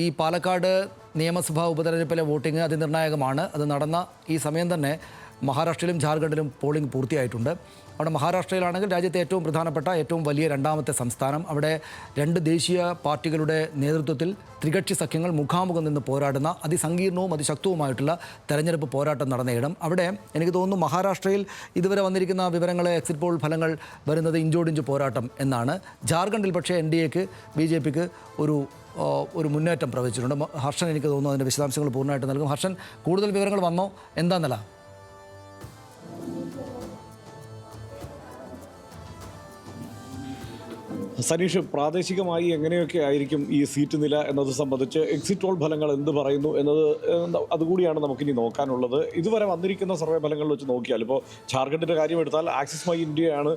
ഈ പാലക്കാട് നിയമസഭാ ഉപതെരഞ്ഞെടുപ്പിലെ വോട്ടിംഗ് അതിനിർണായകമാണ്. അത് നടന്ന ഈ സമയം തന്നെ മഹാരാഷ്ട്രയിലും ജാർഖണ്ഡിലും പോളിംഗ് പൂർത്തിയായിട്ടുണ്ട്. അവിടെ മഹാരാഷ്ട്രയിലാണെങ്കിൽ രാജ്യത്തെ ഏറ്റവും പ്രധാനപ്പെട്ട ഏറ്റവും വലിയ രണ്ടാമത്തെ സംസ്ഥാനം. അവിടെ രണ്ട് ദേശീയ പാർട്ടികളുടെ നേതൃത്വത്തിൽ ത്രികക്ഷി സഖ്യങ്ങൾ മുഖാമുഖം നിന്ന് പോരാടുന്ന അതിസങ്കീർണവും അതിശക്തവുമായിട്ടുള്ള തെരഞ്ഞെടുപ്പ് പോരാട്ടം നടന്നയിടം. അവിടെ എനിക്ക് തോന്നുന്നു മഹാരാഷ്ട്രയിൽ ഇതുവരെ വന്നിരിക്കുന്ന വിവരങ്ങളെ എക്സിറ്റ് പോൾ ഫലങ്ങൾ വരുന്നത് ഇഞ്ചോടിഞ്ച് പോരാട്ടം എന്നാണ്. ജാർഖണ്ഡിൽ പക്ഷേ NDAക്ക് BJPക്ക് ഒരു മുന്നേറ്റം പ്രവചിച്ചിട്ടുണ്ട്. ഹർഷൻ എനിക്ക് തോന്നുന്നു അതിൻ്റെ വിശദാംശങ്ങൾ പൂർണ്ണമായിട്ട് നൽകും. ഹർഷൻ, കൂടുതൽ വിവരങ്ങൾ വന്നോ? എന്താന്നല്ല? സനീഷ്, പ്രാദേശികമായി എങ്ങനെയൊക്കെ ആയിരിക്കും ഈ സീറ്റ് നില എന്നത് സംബന്ധിച്ച് എക്സിറ്റ് പോൾ ഫലങ്ങൾ എന്ത് പറയുന്നു എന്നത് അതുകൂടിയാണ് നമുക്കിനി നോക്കാനുള്ളത്. ഇതുവരെ വന്നിരിക്കുന്ന സർവേ ഫലങ്ങൾ വെച്ച് നോക്കിയാൽ ഇപ്പോൾ ജാർഖണ്ഡിൻ്റെ കാര്യം എടുത്താൽ ആക്സിസ് മൈ ഇന്ത്യയാണ്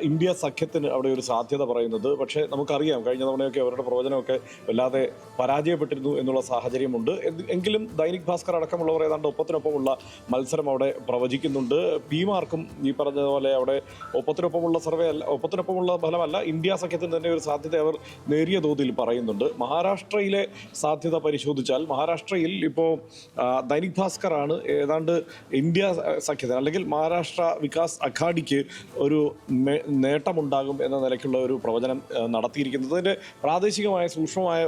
ഇന്ത്യ സഖ്യത്തിന് അവിടെ ഒരു സാധ്യത പറയുന്നത്. പക്ഷേ നമുക്കറിയാം കഴിഞ്ഞ തവണയൊക്കെ അവരുടെ പ്രവചനമൊക്കെ വല്ലാതെ പരാജയപ്പെട്ടിരുന്നു എന്നുള്ള സാഹചര്യമുണ്ട്. എങ്കിലും ദൈനിക് ഭാസ്കർ അടക്കമുള്ളവർ ഏതാണ്ട് ഒപ്പത്തിനൊപ്പമുള്ള മത്സരം അവിടെ പ്രവചിക്കുന്നുണ്ട്. പിമാർക്കും ഈ പറഞ്ഞതുപോലെ അവിടെ ഒപ്പത്തിനൊപ്പമുള്ള ഫലമല്ല, ഇന്ത്യ സഖ്യത്തിന് തന്നെ ഒരു സാധ്യത അവർ നേരിയ തോതിൽ പറയുന്നുണ്ട്. മഹാരാഷ്ട്രയിലെ സാധ്യത പരിശോധിച്ചാൽ മഹാരാഷ്ട്രയിൽ ഇപ്പോൾ ദൈനിക് ഭാസ്കർ ആണ് ഏതാണ്ട് ഇന്ത്യ സഖ്യത്തിന് അല്ലെങ്കിൽ മഹാരാഷ്ട്ര വികാസ് അഘാഡിക്ക് ഒരു നേട്ടമുണ്ടാകും എന്ന നിലയ്ക്കുള്ള ഒരു പ്രവചനം നടത്തിയിരിക്കുന്നത്. അതിൻ്റെ പ്രാദേശികമായ സൂക്ഷ്മമായ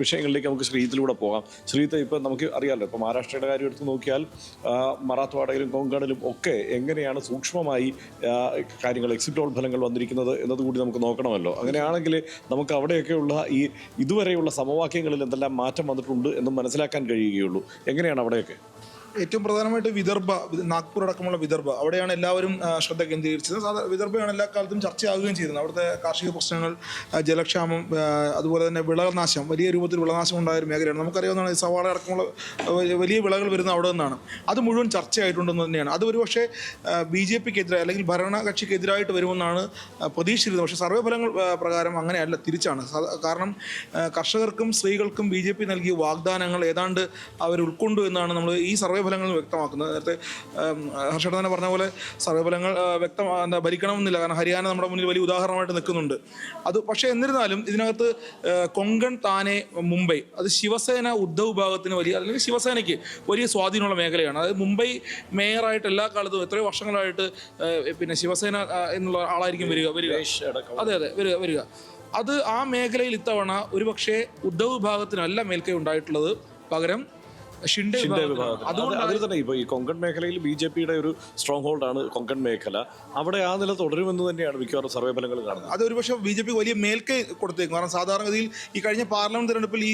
വിഷയങ്ങളിലേക്ക് നമുക്ക് ശ്രീജിത്തിലൂടെ പോകാം. ശ്രീജിത്ത്, ഇപ്പം നമുക്ക് അറിയാമല്ലോ, ഇപ്പോൾ മഹാരാഷ്ട്രയുടെ കാര്യം എടുത്ത് നോക്കിയാൽ മറാത്ത്വാഡയിലും കൊങ്കണിലും ഒക്കെ എങ്ങനെയാണ് സൂക്ഷ്മമായി കാര്യങ്ങൾ എക്സിറ്റ് പോൾ ഫലങ്ങൾ വന്നിരിക്കുന്നത് എന്നതുകൂടി നമുക്ക് നോക്കണമല്ലോ. അങ്ങനെയാണെങ്കിൽ നമുക്ക് അവിടെയൊക്കെയുള്ള ഈ ഇതുവരെയുള്ള സമവാക്യങ്ങളിൽ എന്തെല്ലാം മാറ്റം വന്നിട്ടുണ്ട് എന്നും മനസ്സിലാക്കാൻ കഴിയുകയുള്ളൂ. എങ്ങനെയാണ് അവിടെയൊക്കെ? ഏറ്റവും പ്രധാനമായിട്ട് നാഗ്പൂർ അടക്കമുള്ള വിദർഭ, അവിടെയാണ് എല്ലാവരും ശ്രദ്ധ കേന്ദ്രീകരിച്ചത്. വിദർഭയാണ് എല്ലാ കാലത്തും ചർച്ചയാവുകയും ചെയ്തത്. അവിടുത്തെ കാർഷിക പ്രശ്നങ്ങൾ, ജലക്ഷാമം, അതുപോലെ തന്നെ വിളനാശം, വലിയ രൂപത്തിൽ വിളനാശം ഉണ്ടായ ഒരു മേഖലയാണ്. നമുക്കറിയാവുന്നതാണ് ഈ സവാള അടക്കമുള്ള വലിയ വിളകൾ വരുന്ന അവിടെ നിന്നാണ്. അത് മുഴുവൻ ചർച്ചയായിട്ടുണ്ടെന്ന് തന്നെയാണ്. അത് ഒരുപക്ഷെ BJPക്കെതിരായി അല്ലെങ്കിൽ ഭരണകക്ഷിക്കെതിരായിട്ട് വരുമെന്നാണ് പ്രതീക്ഷിച്ചിരുന്നത്. പക്ഷേ സർവേ ഫലങ്ങൾ പ്രകാരം അങ്ങനെയല്ല, തിരിച്ചാണ്. കാരണം കർഷകർക്കും സ്ത്രീകൾക്കും BJP നൽകിയ വാഗ്ദാനങ്ങൾ ഏതാണ്ട് അവർ ഉൾക്കൊണ്ടു എന്നാണ് നമ്മൾ ഈ സർവേ ഫലങ്ങൾ വ്യക്തമാക്കുന്നത്. നേരത്തെ ഹർഷ തന്നെ പറഞ്ഞ പോലെ സർവേ ഫലങ്ങൾ ഭരിക്കണമെന്നില്ല. കാരണം ഹരിയാന നമ്മുടെ മുന്നിൽ വലിയ ഉദാഹരണമായിട്ട് നിൽക്കുന്നുണ്ട്. അത് പക്ഷേ എന്നിരുന്നാലും ഇതിനകത്ത് കൊങ്കൺ, താനെ, മുംബൈ, അത് ശിവസേന ഉദ്ധവ് വിഭാഗത്തിന് വലിയ അല്ലെങ്കിൽ ശിവസേനയ്ക്ക് വലിയ സ്വാധീനമുള്ള മേഖലയാണ്. അതായത് മുംബൈ മേയറായിട്ട് എല്ലാ കാലത്തും എത്രയോ വർഷങ്ങളായിട്ട് പിന്നെ ശിവസേന എന്നുള്ള ആളായിരിക്കും വരിക. അതെ വരിക. അത് ആ മേഖലയിൽ ഇത്തവണ ഒരുപക്ഷെ ഉദ്ധവ് വിഭാഗത്തിനല്ല മേൽക്കൈ ഉണ്ടായിട്ടുള്ളത്, പകരം ഷിൻഡെ വിഭാഗം. അതിൽ തന്നെ ഇപ്പോൾ ഈ കൊങ്കൺ മേഖലയിൽ BJPയുടെ ഒരു സ്ട്രോങ് ഹോൾഡാണ് കൊങ്കൺ മേഖല. അവിടെ ആ നില തുടരുമെന്ന് തന്നെയാണ് മിക്കവാറും സർവേ ഫലങ്ങൾ കാണുന്നത്. അത് ഒരുപക്ഷെ BJP വലിയ മേൽക്കൈ കൊടുത്തേക്കും. കാരണം സാധാരണഗതിയിൽ ഈ കഴിഞ്ഞ പാർലമെന്റ് തെരഞ്ഞെടുപ്പിൽ ഈ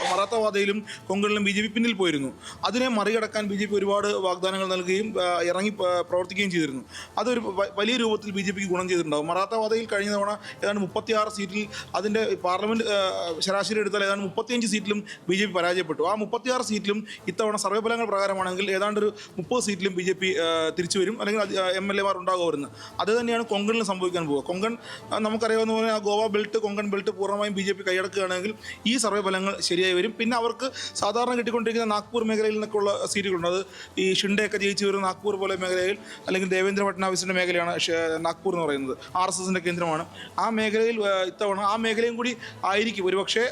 മറാത്തവാദയിലും കൊങ്കണിലും BJP പിന്നിൽ പോയിരുന്നു. അതിനെ മറികടക്കാൻ BJP ഒരുപാട് വാഗ്ദാനങ്ങൾ നൽകുകയും ഇറങ്ങി പ്രവർത്തിക്കുകയും ചെയ്തിരുന്നു. അതൊരു വലിയ രൂപത്തിൽ BJPക്ക് ഗുണം ചെയ്തിട്ടുണ്ടാകും. മറാത്തവാദയിൽ കഴിഞ്ഞ തവണ ഏതാണ്ട് 36 സീറ്റിൽ, അതിൻ്റെ പാർലമെന്റ് ശരാശരി എടുത്താൽ ഏതാണ്ട് 35 സീറ്റിലും BJP പരാജയപ്പെട്ടു. ആ 36 സീറ്റിലും ഇത്തവണ സർവേ ഫലങ്ങൾ പ്രകാരമാണെങ്കിൽ ഏതാണ്ട് ഒരു 30 സീറ്റിലും BJP തിരിച്ചു വരും, അല്ലെങ്കിൽ MLA മാർ ഉണ്ടാകുമായിരുന്നു. അത് തന്നെയാണ് കൊങ്കണിൽ സംഭവിക്കാൻ പോകുക. കൊങ്കൺ നമുക്കറിയാവുന്ന പോലെ ഗോവ ബെൽറ്റ്, കൊങ്കൺ ബെൽറ്റ് പൂർണ്ണമായും BJP കൈയടക്കുകയാണെങ്കിൽ ഈ സർവേ ഫലങ്ങൾ ശരിയായി വരും. പിന്നെ അവർക്ക് സാധാരണ കിട്ടിക്കൊണ്ടിരിക്കുന്ന നാഗ്പൂർ മേഖലയിൽ നിന്നൊക്കെയുള്ള സീറ്റുകളുണ്ട്. അത് ഈ ഷിൻഡെയൊക്കെ ജയിച്ചു വരുന്ന നാഗ്പൂർ പോലെ മേഖലയിൽ, അല്ലെങ്കിൽ ദേവേന്ദ്ര ഫട്നാവിസിൻ്റെ മേഖലയാണ് നാഗ്പൂർ എന്ന് പറയുന്നത്, RSSൻ്റെ കേന്ദ്രമാണ്. ആ മേഖലയിൽ ഇത്തവണ ആ മേഖലയും കൂടി ആയിരിക്കും ഒരുപക്ഷെ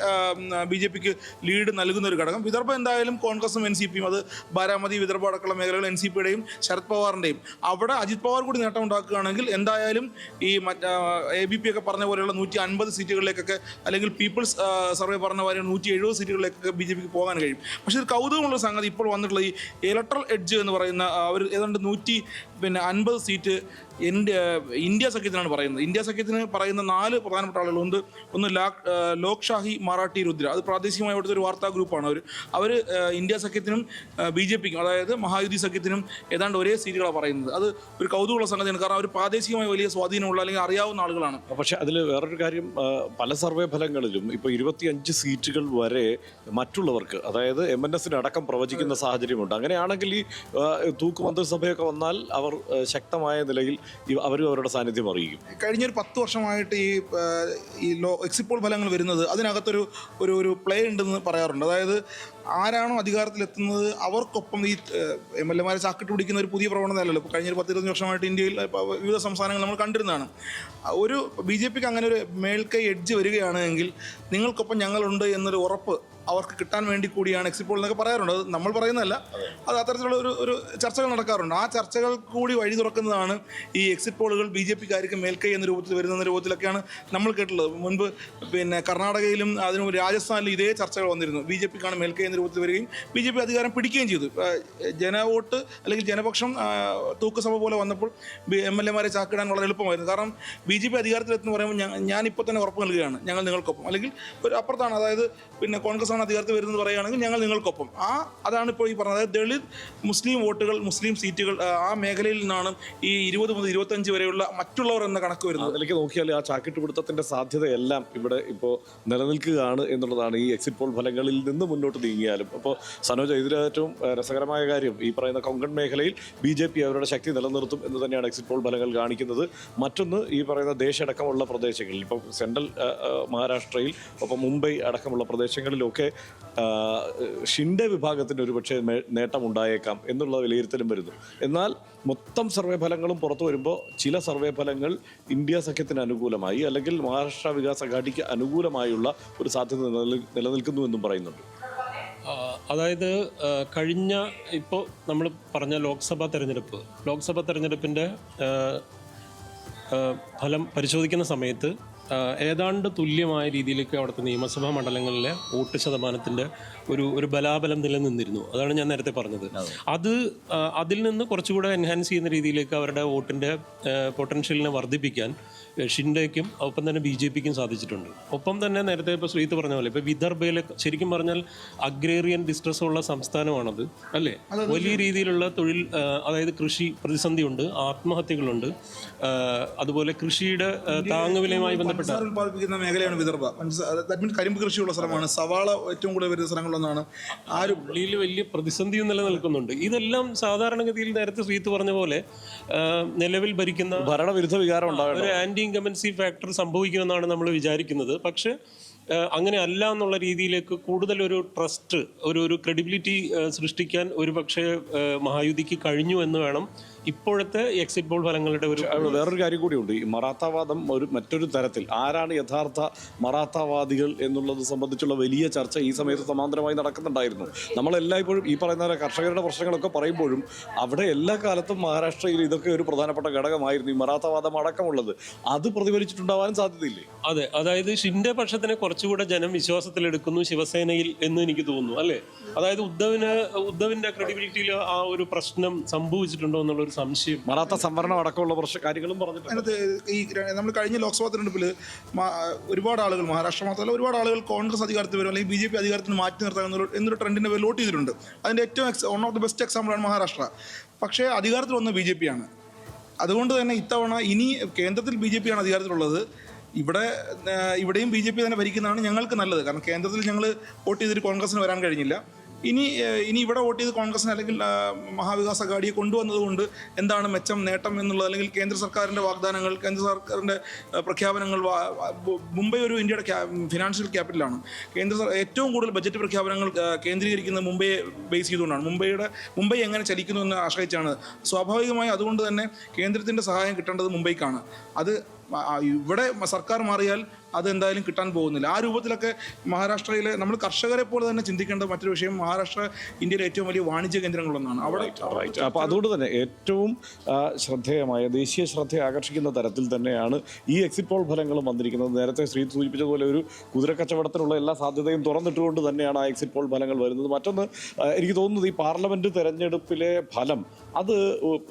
BJPക്ക് ലീഡ് നൽകുന്ന ഒരു ഘടകം. വിദർഭ എന്തായാലും കോൺഗ്രസും NCPയും, അത് ബാരാമതി, വിദർഭ അടക്കമുള്ള മേഖലകൾ NCPയുടെയും ശരത് പവാറിൻ്റെയും, അവിടെ അജിത് പവാർ കൂടി നേട്ടം ഉണ്ടാക്കുകയാണെങ്കിൽ എന്തായാലും ഈ ABP ഒക്കെ പറഞ്ഞ പോലെയുള്ള 150 സീറ്റുകളിലേക്കൊക്കെ, അല്ലെങ്കിൽ പീപ്പിൾസ് സർവേ പറഞ്ഞ പോലെ 170 സീറ്റുകളിലേക്കൊക്കെ BJPക്ക് പോകാൻ കഴിയും. പക്ഷേ ഒരു കൗതുകമുള്ള സംഗതി ഇപ്പോൾ വന്നിട്ടുള്ള ഈ ഇലക്ട്രൽ എഡ്ജ് എന്ന് പറയുന്ന അവർ ഏതാണ്ട് 150 സീറ്റ് ഇന്ത്യ സഖ്യത്തിനാണ് പറയുന്നത്. ഇന്ത്യ സഖ്യത്തിന് പറയുന്ന 4 പ്രധാനപ്പെട്ട ആളുകൾ. ഒന്ന് ലോക് ഷാഹി മറാഠി രുദ്ര, അത് പ്രാദേശികമായി അവിടുത്തെ ഒരു വാർത്താ ഗ്രൂപ്പാണ്. അവർ ഇന്ത്യ സഖ്യത്തിനും BJPക്കും, അതായത് മഹായുതി സഖ്യത്തിനും ഏതാണ്ട് ഒരേ സീറ്റുകളാണ് പറയുന്നത്. അത് ഒരു കൗതുകമുള്ള സംഗതിയാണ്. കാരണം അവർ പ്രാദേശികമായി വലിയ സ്വാധീനമുള്ള അല്ലെങ്കിൽ അറിയാവുന്ന ആളുകളാണ്. പക്ഷേ അതിൽ വേറൊരു കാര്യം, പല സർവേ ഫലങ്ങളിലും ഇപ്പോൾ 25 സീറ്റുകൾ വരെ മറ്റുള്ളവർക്ക്, അതായത് MNSന് അടക്കം പ്രവചിക്കുന്ന സാഹചര്യമുണ്ട്. അങ്ങനെയാണെങ്കിൽ ഈ തൂക്ക് മന്ത്രിസഭയൊക്കെ വന്നാൽ അവർ ശക്തമായ നിലയിൽ അവരും അവരുടെ സാന്നിധ്യം അറിയിക്കും. കഴിഞ്ഞൊരു 10 വർഷമായിട്ട് ഈ എക്സിറ്റ് പോൾ ഫലങ്ങൾ വരുന്നത് അതിനകത്തൊരു ഒരു പ്ലേ ഉണ്ടെന്ന് പറയാറുണ്ട്. അതായത് ആരാണോ അധികാരത്തിലെത്തുന്നത് അവർക്കൊപ്പം ഈ MLA മാരെ ചാക്കിട്ട് പിടിക്കുന്ന ഒരു പുതിയ പ്രവണതയല്ലല്ലോ. ഇപ്പോൾ കഴിഞ്ഞൊരു 10-20 വർഷമായിട്ട് ഇന്ത്യയിൽ വിവിധ സംസ്ഥാനങ്ങൾ നമ്മൾ കണ്ടിരുന്നതാണ്. ഒരു BJPക്ക് അങ്ങനെ ഒരു മേൽക്കൈ എഡ്ജ് വരികയാണെങ്കിൽ നിങ്ങൾക്കൊപ്പം ഞങ്ങളുണ്ട് എന്നൊരു ഉറപ്പ് അവർക്ക് കിട്ടാൻ വേണ്ടി കൂടിയാണ് എക്സിറ്റ് പോൾ എന്നൊക്കെ പറയാറുണ്ട്. അത് നമ്മൾ പറയുന്നതല്ല, അത് അത്തരത്തിലുള്ള ഒരു ചർച്ചകൾ നടക്കാറുണ്ട്. ആ ചർച്ചകൾ കൂടി വഴി തുറക്കുന്നതാണ് ഈ എക്സിറ്റ് പോളുകൾ BJPക്കാർക്ക് മേൽക്കൈ എന്ന രൂപത്തിൽ വരുന്ന രൂപത്തിലൊക്കെയാണ് നമ്മൾ കേട്ടുള്ളത്. മുൻപ് പിന്നെ കർണാടകയിലും അതിനു രാജസ്ഥാനിലും ഇതേ ചർച്ചകൾ വന്നിരുന്നു. BJPക്കാണ് മേൽക്കൈ എന്ന രൂപത്തിൽ വരികയും BJP അധികാരം പിടിക്കുകയും ചെയ്തു. ജനവോട്ട് അല്ലെങ്കിൽ ജനപക്ഷം തൂക്കസഭ പോലെ വന്നപ്പോൾ MLA മാരെ ചാക്കിടാൻ വളരെ എളുപ്പമായിരുന്നു. കാരണം BJP അധികാരത്തിലെന്ന് പറയുമ്പോൾ ഞാനിപ്പോൾ തന്നെ ഉറപ്പ് നൽകുകയാണ് ഞങ്ങൾ നിങ്ങൾക്കൊപ്പം, അല്ലെങ്കിൽ ഒരു അപ്പുറത്താണ്, അതായത് പിന്നെ കോൺഗ്രസ് അധികാരത്തിൽ വരുന്നത് പറയുകയാണെങ്കിൽ ഞങ്ങൾ നിങ്ങൾക്കൊപ്പം. അതാണ് ഇപ്പോൾ ഈ പറഞ്ഞത്. അതായത് ദളിത് മുസ്ലിം വോട്ടുകൾ, മുസ്ലിം സീറ്റുകൾ ആ മേഖലയിൽ നിന്നാണ് ഈ 20 മുതൽ 25 വരെയുള്ള മറ്റുള്ളവർ എന്ന കണക്ക് വരുന്നത്. അതിലേക്ക് നോക്കിയാൽ ആ ചാക്കിട്ടുപിടുത്തത്തിന്റെ സാധ്യതയെല്ലാം ഇവിടെ ഇപ്പോൾ നിലനിൽക്കുകയാണ് എന്നുള്ളതാണ് ഈ എക്സിറ്റ് പോൾ ഫലങ്ങളിൽ നിന്ന് മുന്നോട്ട് നീങ്ങിയാലും. അപ്പോൾ സനോജ്, ഇതിൽ ഏറ്റവും രസകരമായ കാര്യം ഈ പറയുന്ന കൊങ്കൺ മേഖലയിൽ BJP അവരുടെ ശക്തി നിലനിർത്തും എന്ന് തന്നെയാണ് എക്സിറ്റ് പോൾ ഫലങ്ങൾ കാണിക്കുന്നത്. മറ്റൊന്ന് ഈ പറയുന്ന ദേശമടക്കമുള്ള പ്രദേശങ്ങളിൽ, ഇപ്പോൾ സെൻട്രൽ മഹാരാഷ്ട്രയിൽ, ഒപ്പം മുംബൈ അടക്കമുള്ള പ്രദേശങ്ങളിലൊക്കെ ഷിൻഡെ വിഭാഗത്തിന് ഒരുപക്ഷെ നേട്ടമുണ്ടായേക്കാം എന്നുള്ള വിലയിരുത്തലും വരുന്നു. എന്നാൽ മൊത്തം സർവേ ഫലങ്ങളും പുറത്തു വരുമ്പോൾ ചില സർവേ ഫലങ്ങൾ ഇന്ത്യ സഖ്യത്തിന് അനുകൂലമായി, അല്ലെങ്കിൽ മഹാരാഷ്ട്ര വികാസ് അഘാഡിക്ക് അനുകൂലമായുള്ള ഒരു സാധ്യത നിലനിൽക്കുന്നു എന്നും പറയുന്നുണ്ട്. അതായത് കഴിഞ്ഞ ഇപ്പോൾ നമ്മൾ പറഞ്ഞ ലോക്സഭാ തെരഞ്ഞെടുപ്പിൻ്റെ ഫലം പരിശോധിക്കുന്ന സമയത്ത് ഏതാണ്ട് തുല്യമായ രീതിയിലേക്ക് അവിടുത്തെ നിയമസഭാ മണ്ഡലങ്ങളിലെ വോട്ട് ശതമാനത്തിൻ്റെ ഒരു ബലാബലം നിലനിന്നിരുന്നു. അതാണ് ഞാൻ നേരത്തെ പറഞ്ഞത്. അതിൽ നിന്ന് കുറച്ചുകൂടെ എൻഹാൻസ് ചെയ്യുന്ന രീതിയിലേക്ക് അവരുടെ വോട്ടിൻ്റെ പൊട്ടൻഷ്യലിനെ വർദ്ധിപ്പിക്കാൻ ഷിൻഡേക്കും ഒപ്പം തന്നെ BJPക്കും സാധിച്ചിട്ടുണ്ട്. ഒപ്പം തന്നെ നേരത്തെ ഇപ്പോൾ ശ്രീത്ത് പറഞ്ഞ പോലെ ഇപ്പോൾ വിദർഭയിലെ ശരിക്കും പറഞ്ഞാൽ അഗ്രേറിയൻ ഡിസ്ട്രസ് ഉള്ള സംസ്ഥാനമാണത്, അല്ലേ? വലിയ രീതിയിലുള്ള തൊഴിൽ, അതായത് കൃഷി പ്രതിസന്ധിയുണ്ട്, ആത്മഹത്യകളുണ്ട്, അതുപോലെ കൃഷിയുടെ താങ്ങുവിലയുമായി ബന്ധപ്പെട്ട ഉൽപ്പാദിപ്പിക്കുന്ന മേഖലയാണ് വിദർഭ. ദാറ്റ് മീൻസ് കരിമ്പ് കൃഷിയുള്ള സ്ഥലമാണ്. സവാള ഏറ്റവും കൂടുതൽ വരുന്ന സ്ഥലങ്ങളൊന്നാണ്. ആ ഒരു ഉള്ളിൽ വലിയ പ്രതിസന്ധിയും നിലനിൽക്കുന്നുണ്ട്. ഇതെല്ലാം സാധാരണഗതിയിൽ നേരത്തെ ശ്രീത്ത് പറഞ്ഞ പോലെ നിലവിൽ ഭരിക്കുന്ന ഭരണവിരുദ്ധ വികാരം ഉണ്ടാകും, ഒരു ആന്റി ഇൻകംബൻസി ഫാക്ടർ സംഭവിക്കുമെന്നാണ് നമ്മൾ വിചാരിക്കുന്നത്. പക്ഷെ അങ്ങനെ അല്ല എന്നുള്ള രീതിയിലേക്ക് കൂടുതലൊരു ട്രസ്റ്റ്, ഒരു ക്രെഡിബിലിറ്റി സൃഷ്ടിക്കാൻ ഒരു പക്ഷേ മഹായുതിക്ക് കഴിഞ്ഞു എന്ന് വേണം ഇപ്പോഴത്തെ എക്സിറ്റ് പോൾ ഫലങ്ങളുടെ വേറൊരു കാര്യം കൂടിയുണ്ട്. ഈ മറാത്താവാദം മറ്റൊരു തരത്തിൽ ആരാണ് യഥാർത്ഥ മറാത്താവാദികൾ എന്നുള്ളത് സംബന്ധിച്ചുള്ള വലിയ ചർച്ച ഈ സമയത്ത് സമാന്തരമായി നടക്കുന്നുണ്ടായിരുന്നു. നമ്മളെല്ലായ്പ്പോഴും ഈ പറയുന്ന കർഷകരുടെ പ്രശ്നങ്ങളൊക്കെ പറയുമ്പോഴും അവിടെ എല്ലാ കാലത്തും മഹാരാഷ്ട്രയിൽ ഇതൊക്കെ ഒരു പ്രധാനപ്പെട്ട ഘടകമായിരുന്നു, ഈ മറാത്താവാദം അടക്കമുള്ളത്. അത് പ്രതിഫലിച്ചിട്ടുണ്ടാവാനും സാധ്യതയില്ലേ? അതെ, അതായത് ഷിൻഡെ പക്ഷത്തിനെ കുറച്ചുകൂടെ ജനം വിശ്വാസത്തിലെടുക്കുന്നു ശിവസേനയിൽ എന്ന് എനിക്ക് തോന്നുന്നു, അല്ലേ? അതായത് ഉദ്ധവിന്റെ ക്രെഡിബിലിറ്റിയിൽ ആ ഒരു പ്രശ്നം സംഭവിച്ചിട്ടുണ്ടോ എന്നുള്ള സംശയം. മറാത്ത സംവരണം അടക്കമുള്ള കാര്യങ്ങളും പറഞ്ഞിട്ടുണ്ട്. ഈ നമ്മൾ കഴിഞ്ഞ ലോക്സഭാ തെരഞ്ഞെടുപ്പിൽ ഒരുപാട് ആളുകൾ, മഹാരാഷ്ട്ര മാത്രമല്ല ഒരുപാട് ആളുകൾ കോൺഗ്രസ് അധികാരത്തിൽ വരും അല്ലെങ്കിൽ BJP അധികാരത്തിന് മാറ്റി നിർത്താൻ എന്നൊരു ട്രെൻഡിനെ വോട്ട് ചെയ്തിട്ടുണ്ട്. അതിൻ്റെ ഏറ്റവും വൺ ഓഫ് ദി ബെസ്റ്റ് എക്സാമ്പിളാണ് മഹാരാഷ്ട്ര. പക്ഷേ അധികാരത്തിൽ വന്ന BJP ആണ്. അതുകൊണ്ട് തന്നെ ഇത്തവണ ഇനി കേന്ദ്രത്തിൽ BJP ആണ് അധികാരത്തിലുള്ളത്. ഇവിടെയും BJP തന്നെ ഭരിക്കുന്നതാണ് ഞങ്ങൾക്ക് നല്ലത്. കാരണം കേന്ദ്രത്തിൽ ഞങ്ങൾ വോട്ട് ചെയ്തിട്ട് കോൺഗ്രസിന് വരാൻ കഴിഞ്ഞില്ല. ഇനി ഇവിടെ വോട്ട് ചെയ്ത് കോൺഗ്രസിന് അല്ലെങ്കിൽ മഹാവികാസ് അഘാഡിയെ കൊണ്ടുവന്നതുകൊണ്ട് എന്താണ് മെച്ചം, നേട്ടം എന്നുള്ളത്, അല്ലെങ്കിൽ കേന്ദ്ര സർക്കാരിൻ്റെ വാഗ്ദാനങ്ങൾ, കേന്ദ്ര സർക്കാരിൻ്റെ പ്രഖ്യാപനങ്ങൾ. മുംബൈ ഒരു ഇന്ത്യയുടെ ഫിനാൻഷ്യൽ ക്യാപിറ്റലാണ്. ഏറ്റവും കൂടുതൽ ബജറ്റ് പ്രഖ്യാപനങ്ങൾ കേന്ദ്രീകരിക്കുന്നത് മുംബൈയെ ബേസ് ചെയ്തുകൊണ്ടാണ്. മുംബൈ എങ്ങനെ ചലിക്കുന്നു എന്ന് ആശ്രയിച്ചാണ്. സ്വാഭാവികമായി അതുകൊണ്ട് തന്നെ കേന്ദ്രത്തിൻ്റെ സഹായം കിട്ടേണ്ടത് മുംബൈക്കാണ്. അത് ഇവിടെ സർക്കാർ മാറിയാൽ അതെന്തായാലും കിട്ടാൻ പോകുന്നില്ല. ആ രൂപത്തിലൊക്കെ മഹാരാഷ്ട്രയിലെ നമ്മൾ കർഷകരെ പോലെ തന്നെ ചിന്തിക്കേണ്ട മറ്റൊരു വിഷയം, മഹാരാഷ്ട്ര ഇന്ത്യയിലെ ഏറ്റവും വലിയ വാണിജ്യ കേന്ദ്രങ്ങളൊന്നാണ്. അവിടെ അപ്പോൾ അതുകൊണ്ട് തന്നെ ഏറ്റവും ശ്രദ്ധേയമായ, ദേശീയ ശ്രദ്ധ ആകർഷിക്കുന്ന തരത്തിൽ തന്നെയാണ് ഈ എക്സിറ്റ് പോൾ ഫലങ്ങളും വന്നിരിക്കുന്നത്. നേരത്തെ ശ്രീ സൂചിപ്പിച്ചതുപോലെ ഒരു കുതിരക്കച്ചവടത്തിനുള്ള എല്ലാ സാധ്യതയും തുറന്നിട്ടുകൊണ്ട് തന്നെയാണ് ആ എക്സിറ്റ് പോൾ ഫലങ്ങൾ വരുന്നത്. മറ്റൊന്ന് എനിക്ക് തോന്നുന്നത് ഈ പാർലമെൻറ്റ് തെരഞ്ഞെടുപ്പിലെ ഫലം അത്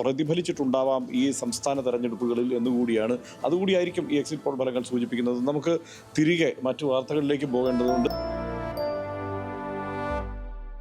പ്രതിഫലിച്ചിട്ടുണ്ടാവാം ഈ സംസ്ഥാന തെരഞ്ഞെടുപ്പുകളിൽ എന്നുകൂടിയാണ്. അതുകൂടിയായിരിക്കും ഈ എക്സിറ്റ് പോൾ ഫലങ്ങൾ സൂചിപ്പിക്കുന്നത്. നമുക്ക് തിരികെ മറ്റു വാർത്തകളിലേക്ക് പോകേണ്ടതുണ്ട്.